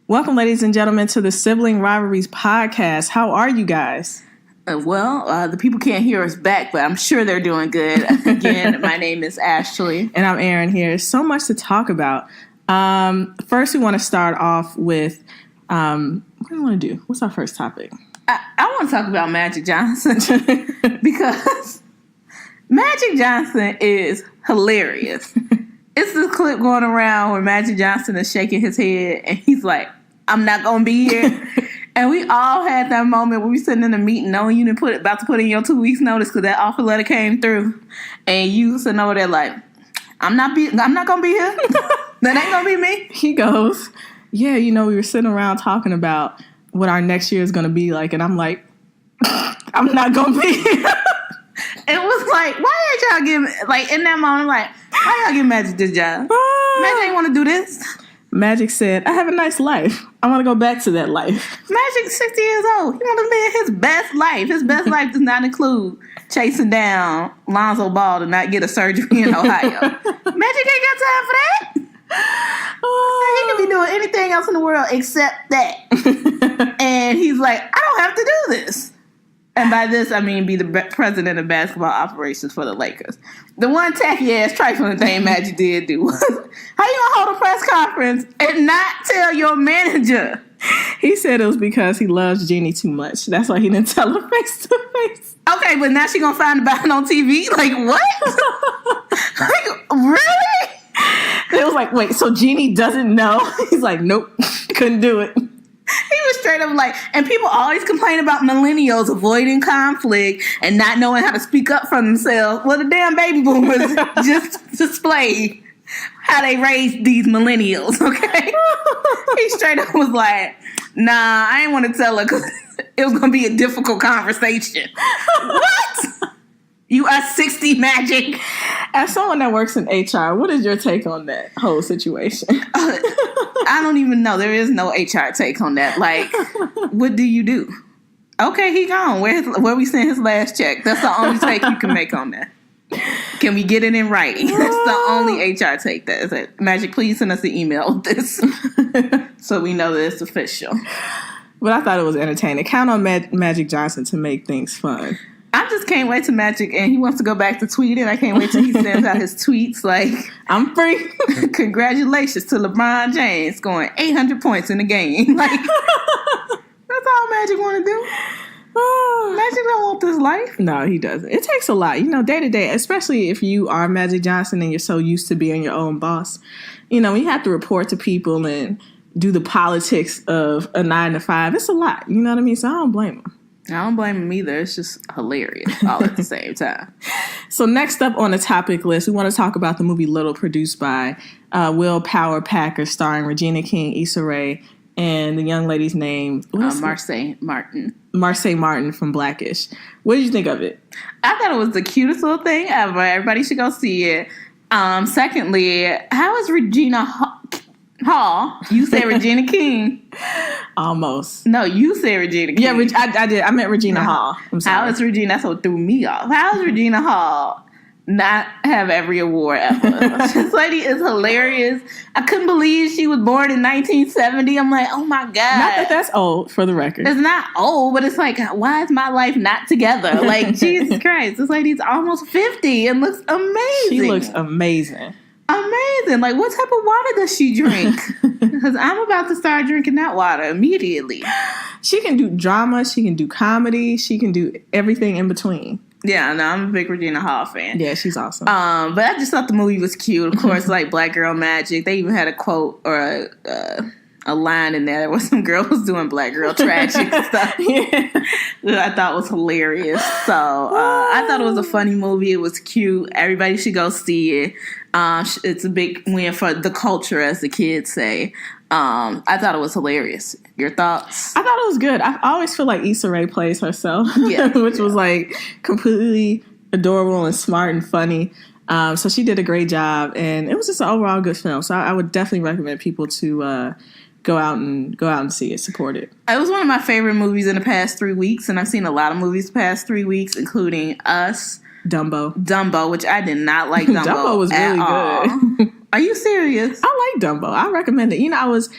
Welcome, ladies and gentlemen, to the Sibling Rivalries Podcast. How are you guys? The people can't hear us back, but I'm sure they're doing good. Again, my name is Ashley. And I'm Erin here. So much to talk about. First, we want to start off with, what do we want to do? What's our first topic? I want to talk about Magic Johnson because Magic Johnson is hilarious. It's this clip going around where Magic Johnson is shaking his head and he's like, I'm not going to be here. And we all had that moment where we sitting in a meeting knowing you didn't about to put in your 2 weeks notice because that offer letter came through. And you sitting over there like, I'm not going to be here. That ain't going to be me. He goes, yeah, we were sitting around talking about what our next year is going to be like. And I'm like, I'm not going to be here. It was like, why ain't y'all giving, like, in that moment, like, why y'all give Magic this job? Magic ain't want to do this. Magic said, I have a nice life. I want to go back to that life. Magic's 60 years old. He want to live his best life. His best life does not include chasing down Lonzo Ball to not get a surgery in Ohio. Magic ain't got time for that. He could be doing anything else in the world except that. And he's like, I don't have to do this. And by this, I mean be the president of basketball operations for the Lakers. The one tacky-ass trifling thing Magic did do was, how you gonna hold a press conference and not tell your manager? He said it was because he loves Jeannie too much. That's why he didn't tell her face to face. Okay, but now she gonna find about it on TV? Like, what? Like, really? It was like, wait, so Jeannie doesn't know? He's like, nope, couldn't do it. He was straight up like, and people always complain about millennials avoiding conflict and not knowing how to speak up for themselves. Well, the damn baby boomers just displayed how they raised these millennials, okay? He straight up was like, nah, I ain't want to tell her because it was going to be a difficult conversation. What? You are 60, Magic. As someone that works in HR, what is your take on that whole situation? I don't even know. There is no HR take on that. Like, what do you do? Okay, he gone. Where we send his last check? That's the only take you can make on that. Can we get it in writing? That's the only HR take. That is it. Magic, please send us an email with this so we know that it's official. But I thought it was entertaining. Count on Magic Johnson to make things fun. I just can't wait to Magic, and he wants to go back to tweeting. I can't wait till he sends out his tweets like, I'm free. Congratulations to LeBron James scoring 800 points in the game. Like, that's all Magic want to do. Magic don't want this life. No, he doesn't. It takes a lot, day to day, especially if you are Magic Johnson and you're so used to being your own boss. When you have to report to people and do the politics of a 9 to 5, it's a lot. You know what I mean? So I don't blame him. I don't blame him either. It's just hilarious all at the same time. So next up on the topic list, we want to talk about the movie Little, produced by Will Power Packer, starring Regina King, Issa Rae, and the young lady's name, Marseille Martin. Marseille Martin from Blackish. What did you think of it? I thought it was the cutest little thing ever. Everybody should go see it. Secondly, how is Regina Hall? You said Regina King. Almost. No, you said Regina King. Yeah, I did. I meant Regina Hall. I'm sorry. How is Regina? That's what threw me off. How is Regina Hall not have every award ever? This lady is hilarious. I couldn't believe she was born in 1970. I'm like, oh my God. Not that that's old, for the record. It's not old, but it's like, why is my life not together? Like, Jesus Christ. This lady's almost 50 and looks amazing. She looks amazing. Amazing. Like, what type of water does she drink? Because I'm about to start drinking that water immediately. She can do drama. She can do comedy. She can do everything in between. Yeah, no, I'm a big Regina Hall fan. Yeah, she's awesome. But I just thought the movie was cute. Of course, like Black Girl Magic. They even had a quote or a line in there where some girl was doing Black Girl Tragic stuff. Yeah. That I thought was hilarious. So I thought it was a funny movie. It was cute. Everybody should go see it. It's a big win for the culture, as the kids say. I thought it was hilarious. Your thoughts? I thought it was good. I always feel like Issa Rae plays herself, which was like completely adorable and smart and funny. So she did a great job, and it was just an overall good film. So I would definitely recommend people to go out and see it, support it. It was one of my favorite movies in the past 3 weeks, and I've seen a lot of movies the past 3 weeks, including Us. Dumbo, which I did not like. Dumbo was really good. Are you serious? I like Dumbo. I recommend it. I was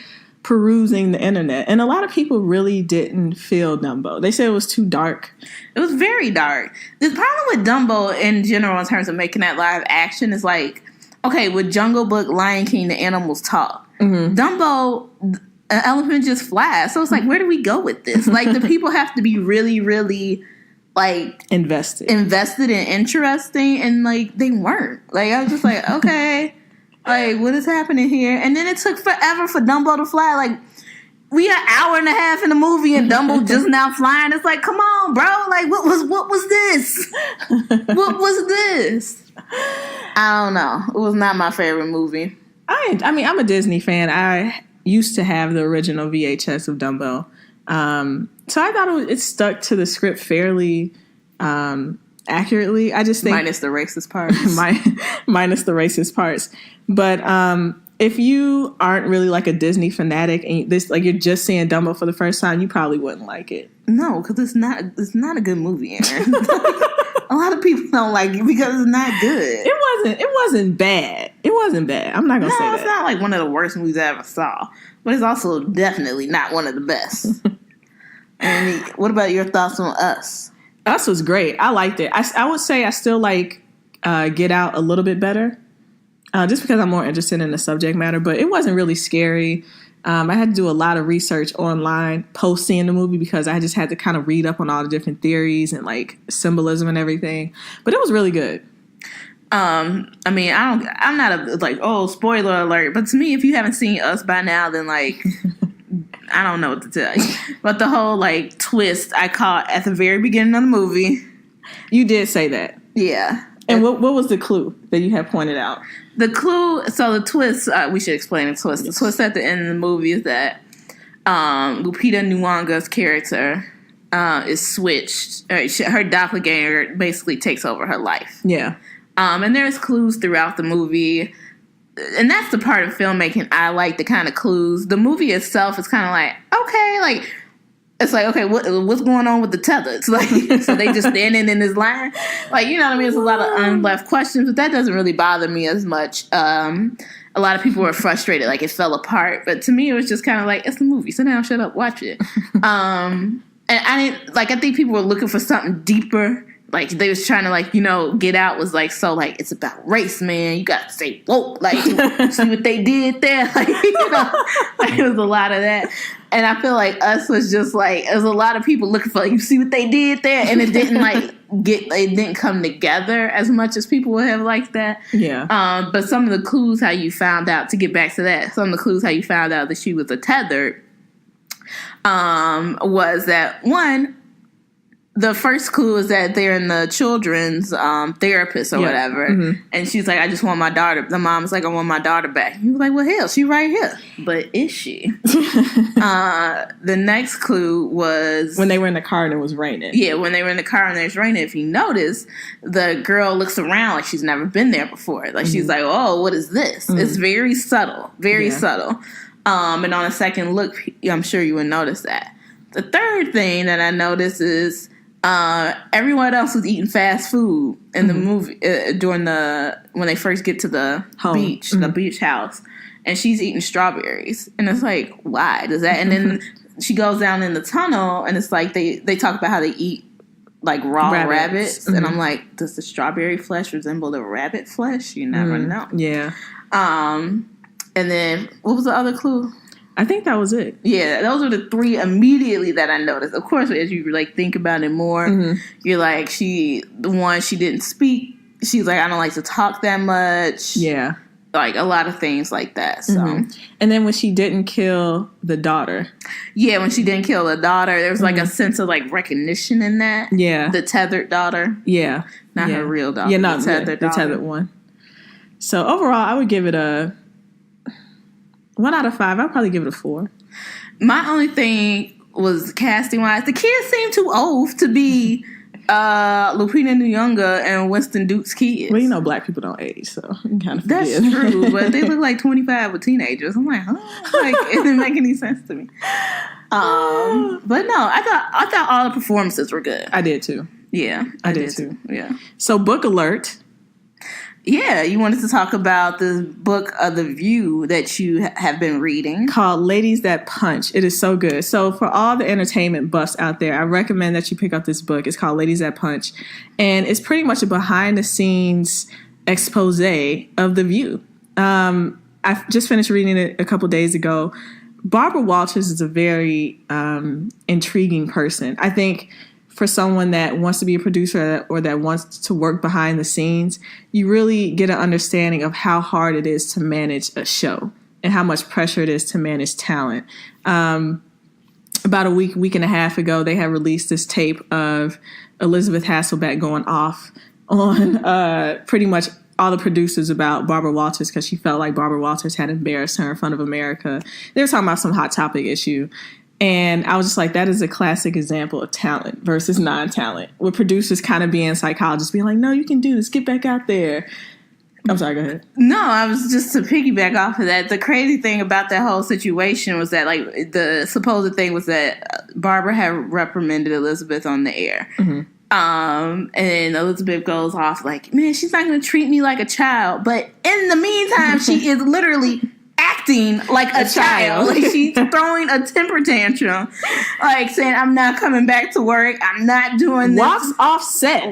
perusing the internet, and a lot of people really didn't feel Dumbo. They said it was too dark. It was very dark. The problem with Dumbo in general, in terms of making that live action, is like, okay, with Jungle Book, Lion King, the animals talk. Dumbo, an elephant just flies. So it's like, where do we go with this? Like, the people have to be really, really, like, invested and interesting, and like, they weren't. Like, I was just like, okay, like, what is happening here? And then it took forever for Dumbo to fly. Like, we an hour and a half in the movie and Dumbo just now flying. It's like, come on, bro. Like, what was this? What was this? I don't know. It was not my favorite movie. I mean, I'm a Disney fan. I used to have the original VHS of Dumbo. So I thought it stuck to the script fairly accurately. I just think... Minus the racist parts. Minus the racist parts. But if you aren't really like a Disney fanatic and you're just seeing Dumbo for the first time, you probably wouldn't like it. No, because it's not a good movie, Aaron. A lot of people don't like it because it's not good. It wasn't bad. It wasn't bad. I'm not gonna say that. No, it's not like one of the worst movies I ever saw, but it's also definitely not one of the best. And what about your thoughts on Us? Us was great. I liked it. I would say I still like Get Out a little bit better, just because I'm more interested in the subject matter. But it wasn't really scary. I had to do a lot of research online post seeing the movie because I just had to kind of read up on all the different theories and like symbolism and everything. But it was really good. I mean, I'm not spoiler alert, but to me, if you haven't seen Us by now, then like, I don't know what to tell you. But the whole like twist I caught at the very beginning of the movie. You did say that. Yeah. And what was the clue that you had pointed out? The clue, so the twist, we should explain the twist. The twist at the end of the movie is that Lupita Nyong'o's character is switched. Her doppelganger basically takes over her life. Yeah. And there's clues throughout the movie. And that's the part of filmmaking I like, the kind of clues. The movie itself is kind of like, okay, like, it's like, okay, what's going on with the tether? It's like, so they just standing in this line? Like, you know what I mean? It's a lot of unleft questions, but that doesn't really bother me as much. A lot of people were frustrated, like it fell apart. But to me, it was just kind of like, it's a movie. Sit down, shut up, watch it. And I think people were looking for something deeper. Like, they was trying to, like, you know, Get Out was, like, so, like, it's about race, man. You got to say, woke. Like, see what they did there? Like, you know, like, it was a lot of that. And I feel like Us was just, like, there was a lot of people looking for, like, you see what they did there? And it didn't, like, it didn't come together as much as people would have liked that. Yeah. But some of the clues how you found out, to get back to that, some of the clues how you found out that she was a tethered was that, one, the first clue is that they're in the children's therapist or whatever. Mm-hmm. And she's like, I just want my daughter. The mom's like, I want my daughter back. He was like, well, hell, she right here. But is she? The next clue was... when they were in the car and it was raining. Yeah, when they were in the car and it was raining. If you notice, the girl looks around like she's never been there before. Like, she's like, oh, what is this? Mm-hmm. It's very subtle. Very subtle. And on a second look, I'm sure you would notice that. The third thing that I noticed is... everyone else was eating fast food in the movie when they first get to the beach, the beach house, and she's eating strawberries, and it's like, why does that? And then she goes down in the tunnel, and it's like they talk about how they eat like raw rabbits. And I'm like, does the strawberry flesh resemble the rabbit flesh? You never know. Yeah. And then what was the other clue? I think that was it. Yeah, those were the three immediately that I noticed. Of course, as you like think about it more, you're like, she didn't speak. She's like, I don't like to talk that much. Yeah. Like a lot of things like that. So, and then when she didn't kill the daughter. Yeah, when she didn't kill the daughter, there was like a sense of like recognition in that. Yeah. The tethered daughter. Yeah. Not her real daughter. Yeah, not the tethered one. So overall, I would give it a 1 out of 5. I'd probably give it a 4. My only thing was casting wise, the kids seemed too old to be Lupita Nyong'o and Winston Duke's kids. Well, you know, black people don't age, so you kind of forget. That's true, but they look like 25 with teenagers. I'm like, huh? Like, it didn't make any sense to me. But no, I thought all the performances were good. I did too. Yeah, I did too. Yeah. So, book alert. Yeah, you wanted to talk about the book The View that you have been reading. Called Ladies That Punch. It is so good. So for all the entertainment buffs out there, I recommend that you pick up this book. It's called Ladies That Punch. And it's pretty much a behind-the-scenes expose of The View. I just finished reading it a couple days ago. Barbara Walters is a very intriguing person. I think for someone that wants to be a producer or that wants to work behind the scenes, you really get an understanding of how hard it is to manage a show and how much pressure it is to manage talent. About a week and a half ago, they had released this tape of Elizabeth Hasselbeck going off on pretty much all the producers about Barbara Walters because she felt like Barbara Walters had embarrassed her in front of America. They were talking about some hot topic issue. And I was just like, that is a classic example of talent versus non-talent, with producers kind of being psychologists, being like, no, you can do this. Get back out there. I'm sorry, go ahead. No, I was just to piggyback off of that. The crazy thing about that whole situation was that, like, the supposed thing was that Barbara had reprimanded Elizabeth on the air. Mm-hmm. And Elizabeth goes off like, man, she's not going to treat me like a child. But in the meantime, she is literally acting like a child. Like, she's throwing a temper tantrum, like saying, I'm not coming back to work, I'm not doing this. Walks off set,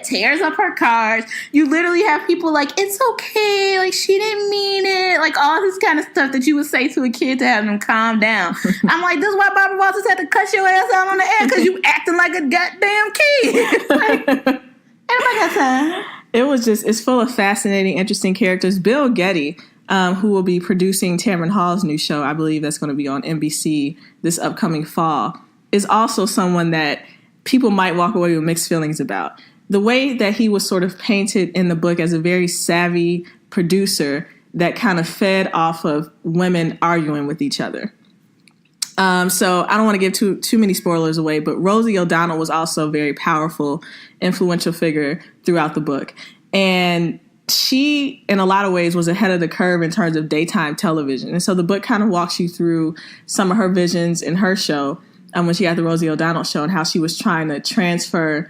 tears up her cards. You literally have people like, it's okay, like, she didn't mean it, like all this kind of stuff that you would say to a kid to have them calm down. I'm like, this is why Barbara Walters had to cut your ass out on the air, because you acting like a goddamn kid. Like, everybody got time. It's full of fascinating, interesting characters. Bill Getty, who will be producing Tamron Hall's new show, I believe that's going to be on NBC this upcoming fall, is also someone that people might walk away with mixed feelings about. The way that he was sort of painted in the book as a very savvy producer that kind of fed off of women arguing with each other. So I don't want to give too many spoilers away, but Rosie O'Donnell was also a very powerful, influential figure throughout the book. And she, in a lot of ways, was ahead of the curve in terms of daytime television. And so the book kind of walks you through some of her visions in her show, when she had the Rosie O'Donnell show, and how she was trying to transfer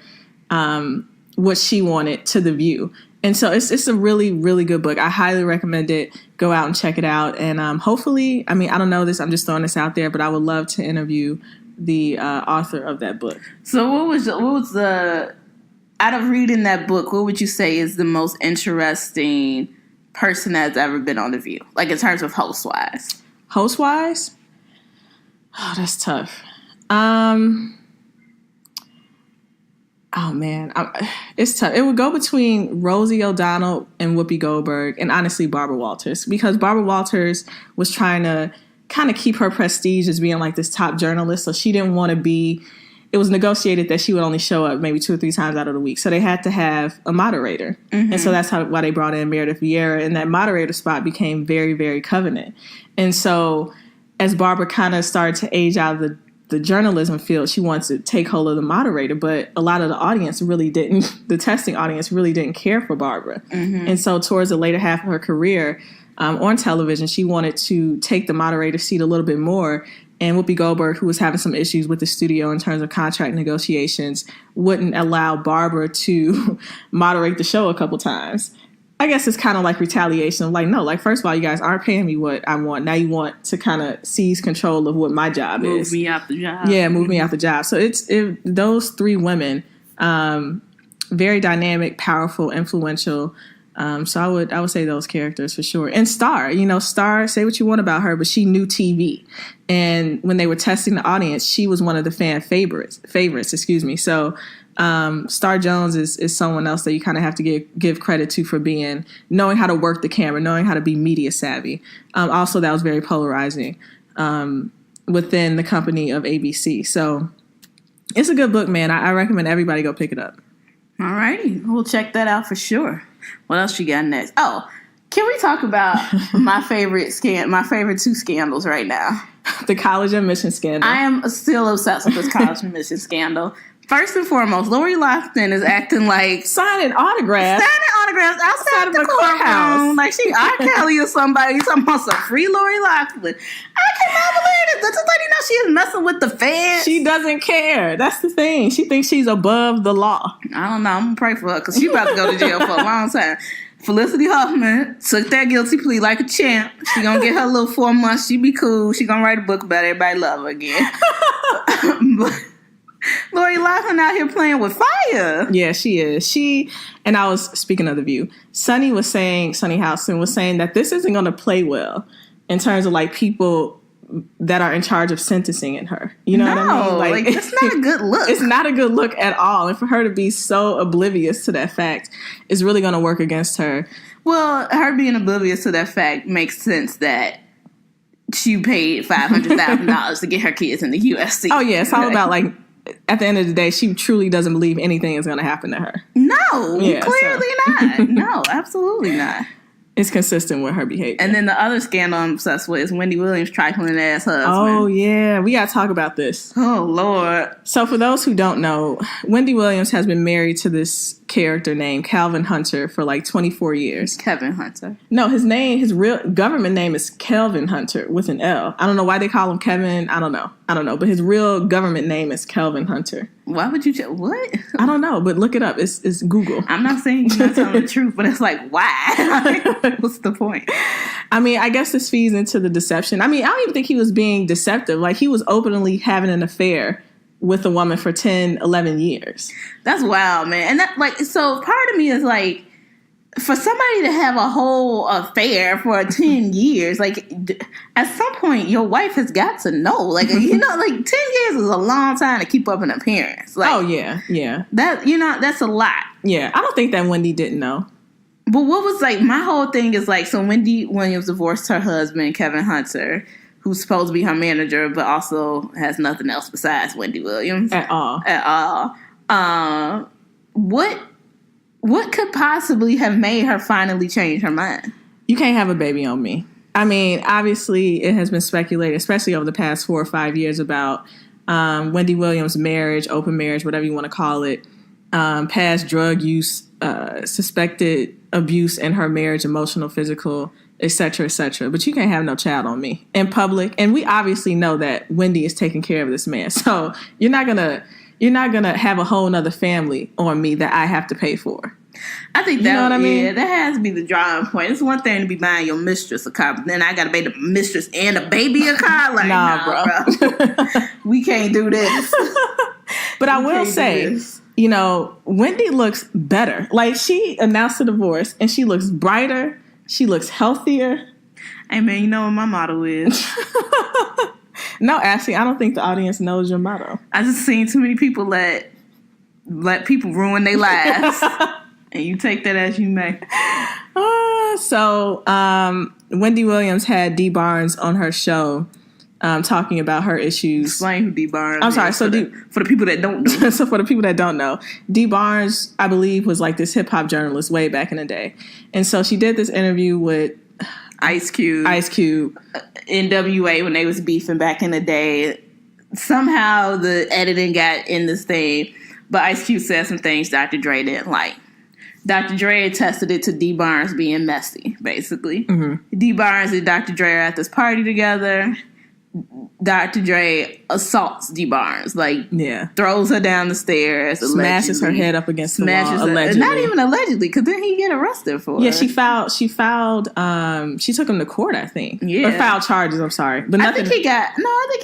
what she wanted to The View. And so it's a really, really good book. I highly recommend it. Go out and check it out. And hopefully, I mean, I don't know this, I'm just throwing this out there, but I would love to interview the author of that book. So what was the out of reading that book, what would you say is the most interesting person that's ever been on The View? Like, in terms of host-wise. Host-wise? Oh, that's tough. Oh, man. It's tough. It would go between Rosie O'Donnell and Whoopi Goldberg, and honestly, Barbara Walters. Because Barbara Walters was trying to kind of keep her prestige as being like this top journalist, so she didn't want to be... It was negotiated that she would only show up maybe 2 or 3 times out of the week. So they had to have a moderator. Mm-hmm. And so that's why they brought in Meredith Vieira. And that moderator spot became very, very covenant. And so as Barbara kind of started to age out of the journalism field, she wants to take hold of the moderator. But a lot of the audience really didn't, the testing audience really didn't care for Barbara. Mm-hmm. And so towards the later half of her career on television, she wanted to take the moderator seat a little bit more. And Whoopi Goldberg, who was having some issues with the studio in terms of contract negotiations, wouldn't allow Barbara to moderate the show a couple times. I guess it's kind of like retaliation. Like, no, like, first of all, you guys aren't paying me what I want. Now you want to kind of seize control of what my job is. Move me out the job. Yeah, move me out the job. So those 3 women, very dynamic, powerful, influential. So I would say those characters for sure. And Star, Star, say what you want about her, but she knew TV. And when they were testing the audience, she was one of the fan favorites, So Star Jones is someone else that you kind of have to give credit to for knowing how to work the camera, knowing how to be media savvy. Also, that was very polarizing within the company of ABC. So it's a good book, man. I recommend everybody go pick it up. All righty. We'll check that out for sure. What else you got next? Oh, can we talk about my favorite 2 scandals right now? The college admission scandal. I am still obsessed with this college admission scandal. First and foremost, Lori Loughlin is acting like... Signing autographs outside of the courthouse. Like she R. Kelly or somebody talking about some free Lori Loughlin. I cannot believe this. Does this lady know she is messing with the feds. She doesn't care. That's the thing. She thinks she's above the law. I don't know. I'm going to pray for her because she about to go to jail for a long time. Felicity Huffman took that guilty plea like a champ. She gonna get her little 4 months. She be cool. She gonna write a book about everybody love her again. But Lori Loughlin out here playing with fire. Yeah, she is. And I was speaking of The View. Sunny Houston was saying that this isn't gonna play well in terms of like people that are in charge of sentencing in her. You know what I mean? Like it's not a good look. It's not a good look at all. And for her to be so oblivious to that fact is really going to work against her. Well, her being oblivious to that fact makes sense that she paid $500,000 to get her kids in the USC. Oh, yeah. It's all about like, at the end of the day, she truly doesn't believe anything is going to happen to her. No, clearly not. No, absolutely not. It's consistent with her behavior. And then the other scandal I'm obsessed with is Wendy Williams' trifling ass husband. Oh, yeah. We got to talk about this. Oh, Lord. So for those who don't know, Wendy Williams has been married to this character named Calvin Hunter for like 24 years. Kevin Hunter. No, his real government name is Kelvin Hunter with an L. I don't know why they call him Kevin. I don't know. But his real government name is Kelvin Hunter. Why would you what? I don't know, but look it up. It's Google. I'm not saying you're not telling the truth, but it's like, why? What's the point? I mean, I guess this feeds into the deception. I mean, I don't even think he was being deceptive. Like, he was openly having an affair with a woman for 10, 11 years. That's wild, man. And that, like, so part of me is like, for somebody to have a whole affair for 10 years, like, at some point, your wife has got to know. Like, you know, like, 10 years is a long time to keep up an appearance. Like, oh, yeah. That, you know, that's a lot. Yeah, I don't think that Wendy didn't know. But what was, like, my whole thing is, like, so Wendy Williams divorced her husband, Kevin Hunter, who's supposed to be her manager, but also has nothing else besides Wendy Williams. At all. What could possibly have made her finally change her mind? You can't have a baby on me. I mean, obviously, it has been speculated, especially over the past 4 or 5 years, about Wendy Williams' marriage, open marriage, whatever you want to call it, past drug use, suspected abuse in her marriage, emotional, physical, etc., etc. But you can't have no child on me in public. And we obviously know that Wendy is taking care of this man. So you're not gonna have a whole nother family on me that I have to pay for. I think that, you know what I mean? Yeah, that has to be the drawing point. It's one thing to be buying your mistress a car, but then I gotta pay the mistress and a baby a car. Like, nah, bro. We can't do this. But I will say, you know, Wendy looks better. Like, she announced the divorce and she looks brighter. She looks healthier. Hey, man, you know what my motto is? No, Ashley, I don't think the audience knows your motto. I just seen too many people let people ruin their lives. And you take that as you may. So Wendy Williams had Dee Barnes on her show talking about her issues. Explain who Dee Barnes is. I'm sorry. For the people that don't know. So for the people that don't know, Dee Barnes, I believe, was like this hip-hop journalist way back in the day. And so she did this interview with Ice Cube. NWA when they was beefing back in the day. Somehow the editing got in this thing, but Ice Cube said some things Dr. Dre didn't like. Dr. Dre attested it to Dee Barnes being messy, basically. Mm-hmm. Dee Barnes and Dr. Dre are at this party together. Dr. Dre assaults Dee Barnes, throws her down the stairs, smashes her head up against the wall, allegedly. Not even allegedly, because then he get arrested for it. Yeah, she filed. She took him to court, I think. Yeah, or filed charges. I'm sorry, but nothing. I think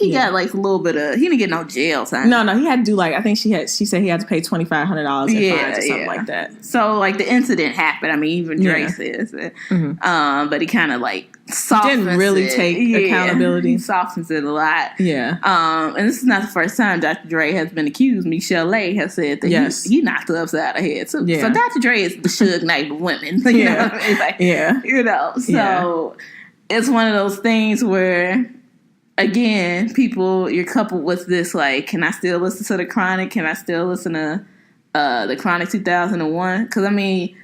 he got like a little bit of. He didn't get no jail time. No, he had to do I think she said he had to pay $2,500 in fines or something like that. So the incident happened. I mean, even Drake says it. Mm-hmm. But he kind of didn't really take accountability. He softens it a lot. Yeah. And this is not the first time Dr. Dre has been accused. Michelle Lay has said that he knocked her upside the head too. Yeah. So Dr. Dre is the Suge Knight of women. You know what I mean? You know. So it's one of those things where, again, you're coupled with this, can I still listen to The Chronic? Can I still listen to The Chronic 2001? Because, I mean,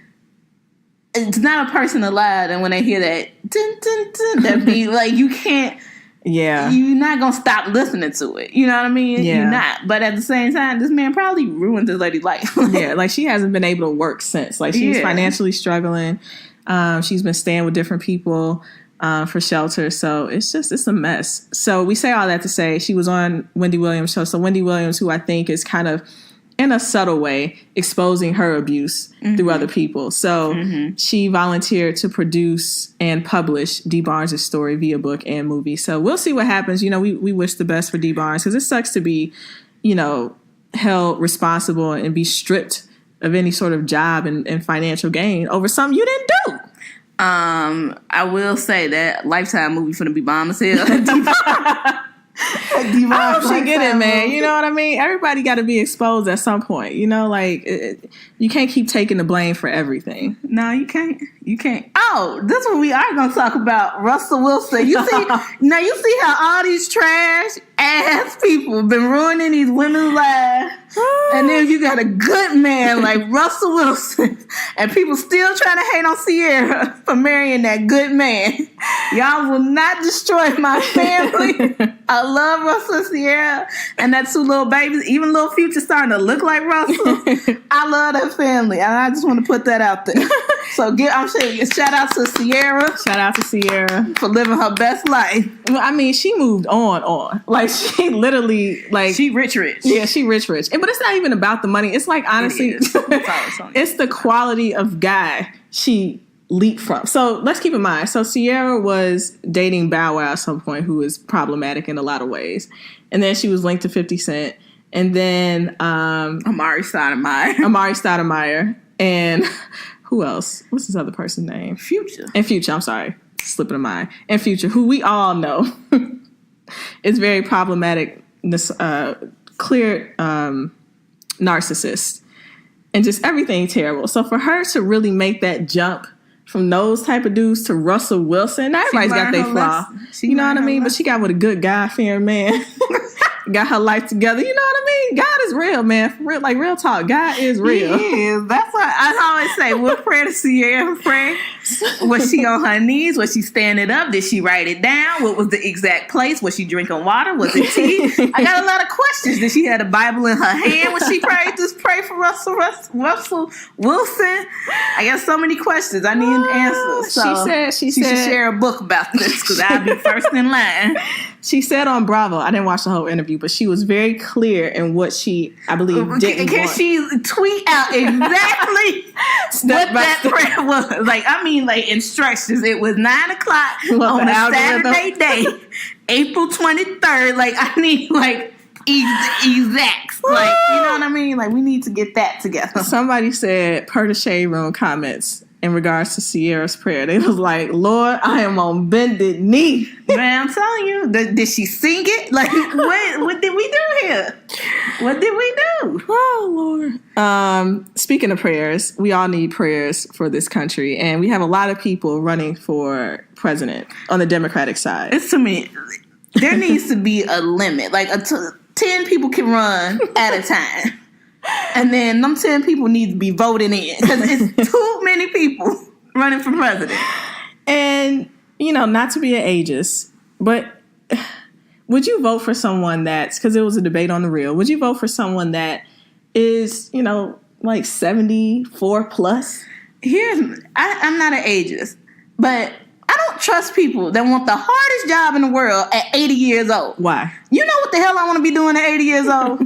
it's not a person alive, and when they hear that dun, dun, dun, that beat, you can't. Yeah, you're not gonna stop listening to it. You know what I mean? Yeah. You're not. But at the same time, this man probably ruined his lady's life. Yeah, she hasn't been able to work since. She's financially struggling. She's been staying with different people. for shelter. So it's a mess. So we say all that to say she was on Wendy Williams' show. So Wendy Williams, who I think is kind of in a subtle way exposing her abuse through other people. So she volunteered to produce and publish Dee Barnes' story via book and movie. So we'll see what happens. You know, we wish the best for Dee Barnes because it sucks to be, you know, held responsible and be stripped of any sort of job and financial gain over something you didn't do. I will say that Lifetime movie finna be bomb as hell. I hope she get it, man. You know what I mean? Everybody got to be exposed at some point. You know, like you can't keep taking the blame for everything. No, you can't. You can't. Oh, this is what we are going to talk about. Russell Wilson. You see, now you see how all these trash ass people have been ruining these women's lives. And then you got a good man like Russell Wilson. And people still trying to hate on Sierra for marrying that good man. Y'all will not destroy my family. I love Russell and Sierra and that 2 little babies. Even little Future starting to look like Russell. I love that family. And I just want to put that out there. So I'm saying shout out to Sierra. Shout out to Sierra for living her best life. Well, I mean, she moved on. Like she literally she rich. Yeah, she rich. But it's not even about the money. It's like honestly, it's the quality of guy she leaped from. So let's keep in mind. So Sierra was dating Bow Wow at some point, who is problematic in a lot of ways, and then she was linked to 50 Cent, and then Amari Stoudemire, and who else? What's his other person's name? Future. I'm sorry, slipping of mind. And Future, who we all know is very problematic, clear narcissist, and just everything terrible. So for her to really make that jump from those type of dudes to Russell Wilson, everybody's got their flaw. You know what I mean? But she got with a good God-fearing man. Got her life together. You know what I mean? God is real, man. For real, like real talk. God is real. He is. That's what I always say. We'll pray to Sierra. Pray. Was she on her knees? Was she standing up? Did she write it down? What was the exact place? Was she drinking water? Was it tea? I got a lot of questions. Did she have a Bible in her hand when she prayed? Just pray for Russell Wilson. I got so many questions. I need answers. So she should share a book about this because I'll be first in line. She said on Bravo, I didn't watch the whole interview, but she was very clear in what she, I believe, didn't want. Can she tweet out exactly what that prayer was? Like, I mean, like instructions. It was 9:00 on a Saturday day, April 23rd. Like, I need like exacts. Like, you know what I mean? Like, we need to get that together. Somebody said, per the Shade Room comments, in regards to Sierra's prayer, they was like, Lord, I am on bended knee. Man, I'm telling you, did she sing it? Like, what did we do here? What did we do? Oh, Lord. Speaking of prayers, we all need prayers for this country, and we have a lot of people running for president on the Democratic side. It's to me, there needs to be a limit. Like, 10 people can run at a time. And then them 10 people need to be voted in because it's too many people running for president. And, you know, not to be an ageist, but would you vote for someone that's, because it was a debate on The Real, would you vote for someone that is, you know, like 74 plus? I'm not an ageist, but I don't trust people that want the hardest job in the world at 80 years old. Why? You know what the hell I want to be doing at 80 years old?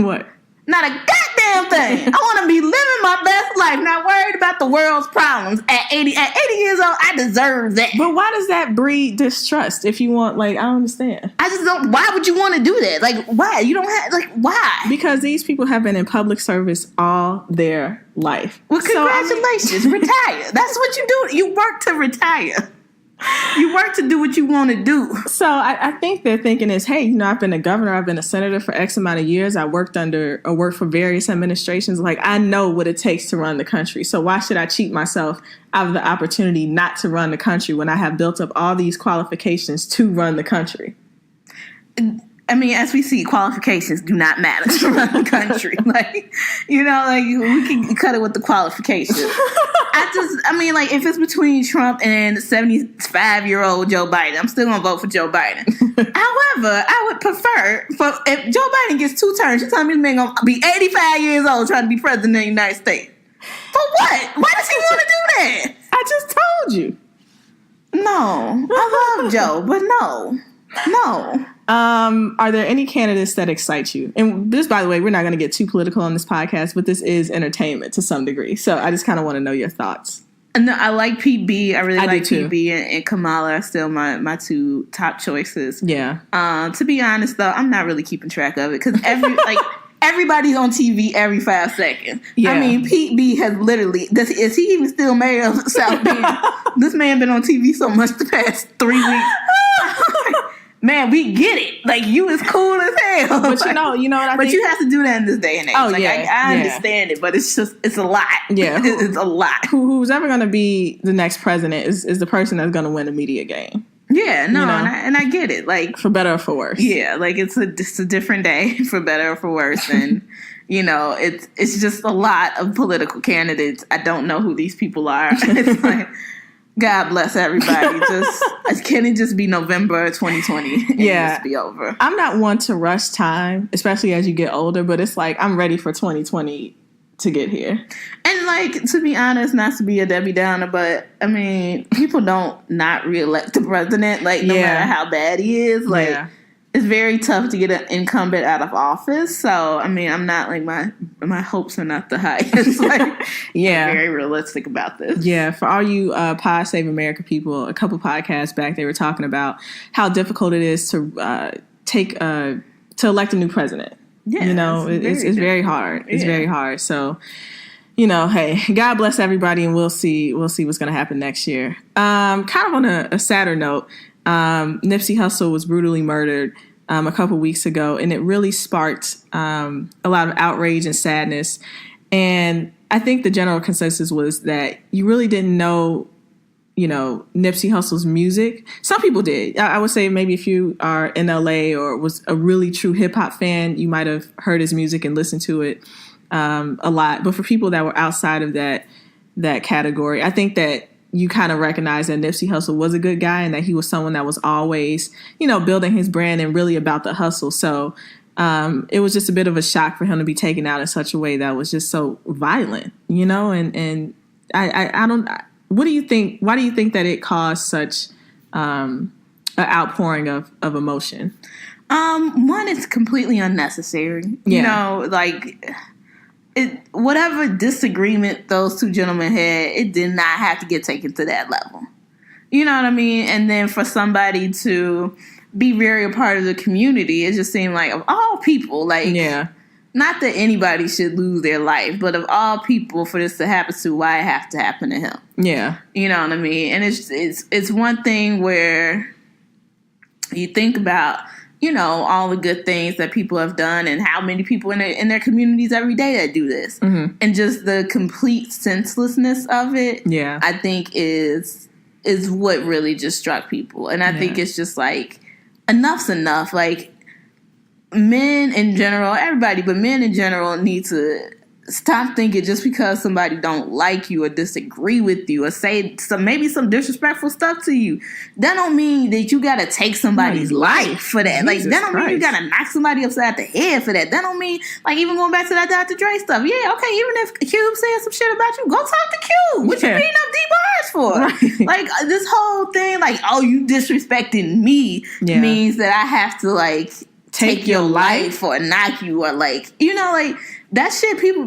What? Not a goddamn thing. I want to be living my best life, not worried about the world's problems. At 80 years old, I deserve that. But why does that breed distrust? If you want, like, I don't understand. I just don't. Why would you want to do that? Like, why? You don't have, like, why? Because these people have been in public service all their life. Well, congratulations, retire. That's what you do. You work to retire. You work to do what you want to do. So I think their thinking is, hey, you know, I've been a governor, I've been a senator for X amount of years. I worked for various administrations. Like, I know what it takes to run the country. So why should I cheat myself out of the opportunity not to run the country when I have built up all these qualifications to run the country? I mean, as we see, qualifications do not matter to run the country. Like, you know, like, we can cut it with the qualifications. I mean, like, if it's between Trump and 75-year-old Joe Biden, I'm still going to vote for Joe Biden. However, I would prefer, if Joe Biden gets 2 terms, you're telling me this man going to be 85 years old trying to be president of the United States. For what? Why does he want to do that? I just told you. No. I love Joe, but no. No. Are there any candidates that excite you? And this, by the way, we're not going to get too political on this podcast, but this is entertainment to some degree. So I just kind of want to know your thoughts. No, I like Pete B. I really like Pete B. And Kamala are still my two top choices. Yeah. To be honest, though, I'm not really keeping track of it because everybody's on TV every 5 seconds. Yeah. I mean, Pete B. has literally... Is he even still mayor of South Bend? This man been on TV so much the past 3 weeks. Man, we get it. Like, you is cool as hell. But you know what I think? But you have to do that in this day and age. Oh, like, yeah. I understand it, but it's a lot. Yeah. It's a lot. Who's ever going to be the next president is the person that's going to win the media game. Yeah, no, and I get it. Like, for better or for worse. Yeah, like, it's a different day for better or for worse. And, it's just a lot of political candidates. I don't know who these people are. It's like... God bless everybody. Can it just be November 2020 and just be over? I'm not one to rush time, especially as you get older, but it's like I'm ready for 2020 to get here. And like, to be honest, not to be a Debbie Downer, but I mean, people don't not reelect the president, like no matter how bad he is. Like it's very tough to get an incumbent out of office. So I mean, I'm not like my hopes are not the highest. Like, I'm very realistic about this. Yeah, for all you Pod Save America people, a couple podcasts back, they were talking about how difficult it is to elect a new president. Yeah, it's very hard. It's very hard. So, hey, God bless everybody, and we'll see what's going to happen next year. Kind of on a sadder note. Nipsey Hussle was brutally murdered a couple weeks ago, and it really sparked a lot of outrage and sadness. And I think the general consensus was that you really didn't know, Nipsey Hussle's music. Some people did. I would say maybe if you are in LA or was a really true hip hop fan, you might have heard his music and listened to it a lot. But for people that were outside of that category, I think that you kind of recognize that Nipsey Hussle was a good guy and that he was someone that was always, building his brand and really about the hustle. So it was just a bit of a shock for him to be taken out in such a way that was just so violent, and I don't, what do you think? Why do you think that it caused such an outpouring of emotion? One, it's completely unnecessary. Whatever disagreement those two gentlemen had, it did not have to get taken to that level. You know what I mean? And then for somebody to be very a part of the community, it just seemed like, of all people, not that anybody should lose their life, but of all people for this to happen to, why it have to happen to him? Yeah. You know what I mean? And it's one thing where you think about, all the good things that people have done and how many people in their communities every day that do this. Mm-hmm. And just the complete senselessness of it, I think is what really just struck people. And I think it's just like, enough's enough. Like, men in general, everybody, but men in general need to stop thinking just because somebody don't like you or disagree with you or say maybe some disrespectful stuff to you, that don't mean that you gotta take somebody's life for that. Jesus that don't Christ. mean you gotta knock somebody upside the head for that. That don't mean, like, even going back to that Dr. Dre stuff. Yeah, okay, even if Cube said some shit about you, go talk to Cube. What you beating up D-Bars for? Right. Like, this whole thing, like, oh, you disrespecting me means that I have to, like, take your life or knock you or, like, that shit, people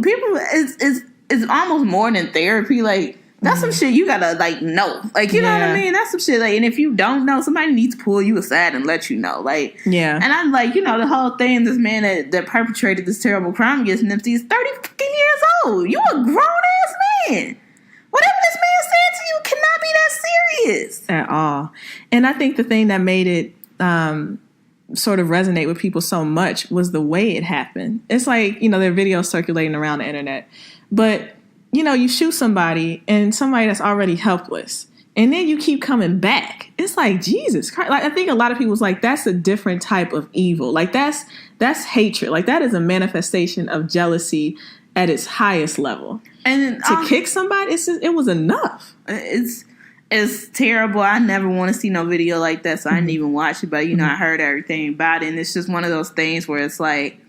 is almost more than therapy. Like, that's some shit you gotta, like, know. Like, you know what I mean? That's some shit, like, and if you don't know, somebody needs to pull you aside and let you know. Like, and I'm like, the whole thing, this man that perpetrated this terrible crime against Nipsey is 30 fucking years old. You a grown-ass man. Whatever this man said to you cannot be that serious. At all. And I think the thing that made it sort of resonate with people so much was the way it happened. It's like, there are videos circulating around the internet, but you shoot somebody and somebody that's already helpless, and then you keep coming back. It's like, Jesus Christ. Like, I think a lot of people's like, that's a different type of evil. Like, that's hatred. Like, that is a manifestation of jealousy at its highest level. And to kick somebody, it was enough. It's terrible. I never want to see no video like that, so I didn't even watch it. But, I heard everything about it. And it's just one of those things where it's like,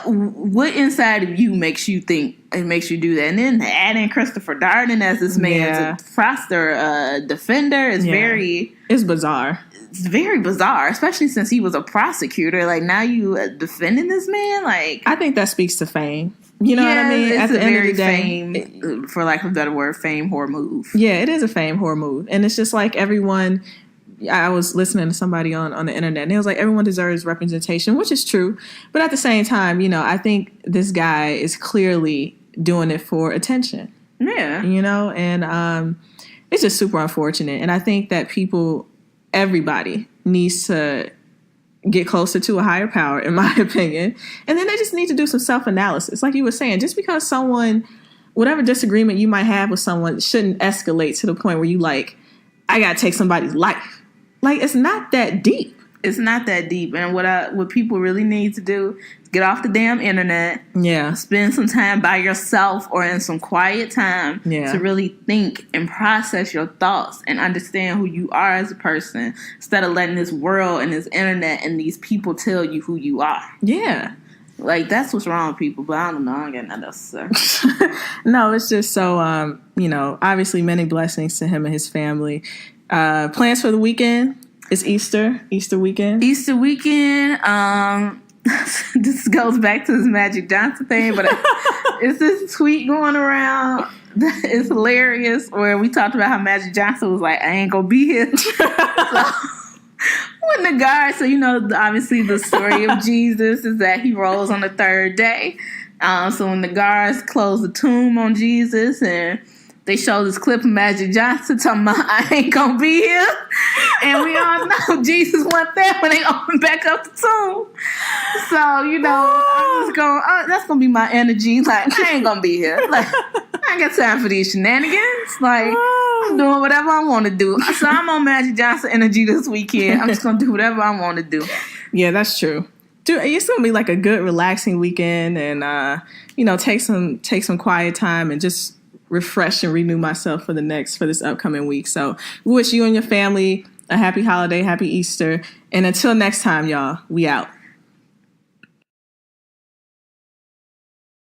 what inside of you makes you think it makes you do that? And then adding Christopher Darden as this man's foster defender is it's bizarre. It's very bizarre, especially since he was a prosecutor. Like, now you defending this man? Like, I think that speaks to fame. You know what I mean? It's a very fame, for lack of a better word, fame whore move. Yeah, it is a fame whore move. And it's just like everyone... I was listening to somebody on the internet, and it was like, everyone deserves representation, which is true. But at the same time, you know, I think this guy is clearly doing it for attention. Yeah. You know, and it's just super unfortunate. And I think that everybody needs to get closer to a higher power, in my opinion. And then they just need to do some self-analysis. Like you were saying, just because whatever disagreement you might have with someone shouldn't escalate to the point where you like, I got to take somebody's life. Like, it's not that deep. It's not that deep. And what people really need to do is get off the damn internet. Yeah. Spend some time by yourself or in some quiet time to really think and process your thoughts and understand who you are as a person, instead of letting this world and this internet and these people tell you who you are. Yeah. Like, that's what's wrong with people. But I don't know. I ain't got nothing else to say. No, it's just so, you know, obviously many blessings to him and his family. Plans for the weekend? It's Easter weekend. Easter weekend. This goes back to this Magic Johnson thing, but it's this tweet going around. It's hilarious, where we talked about how Magic Johnson was like, I ain't gonna be here. So, when the guards, so you know, obviously the story of Jesus is that he rose on the third day. So when the guards closed the tomb on Jesus, and they showed this clip of Magic Johnson talking about, I ain't gonna be here. And we all know Jesus went there when they opened back up the tomb. So, you know, I'm just going, that's gonna be my energy. Like, I ain't gonna be here. Like, I ain't got time for these shenanigans. Like, I'm doing whatever I want to do. So I'm on Magic Johnson energy this weekend. I'm just gonna do whatever I want to do. Yeah, that's true. Dude, it's gonna be like a good, relaxing weekend, and you know, take some quiet time and just refresh and renew myself for this upcoming week. So we wish you and your family a happy holiday, happy Easter, and until next time, y'all, we out.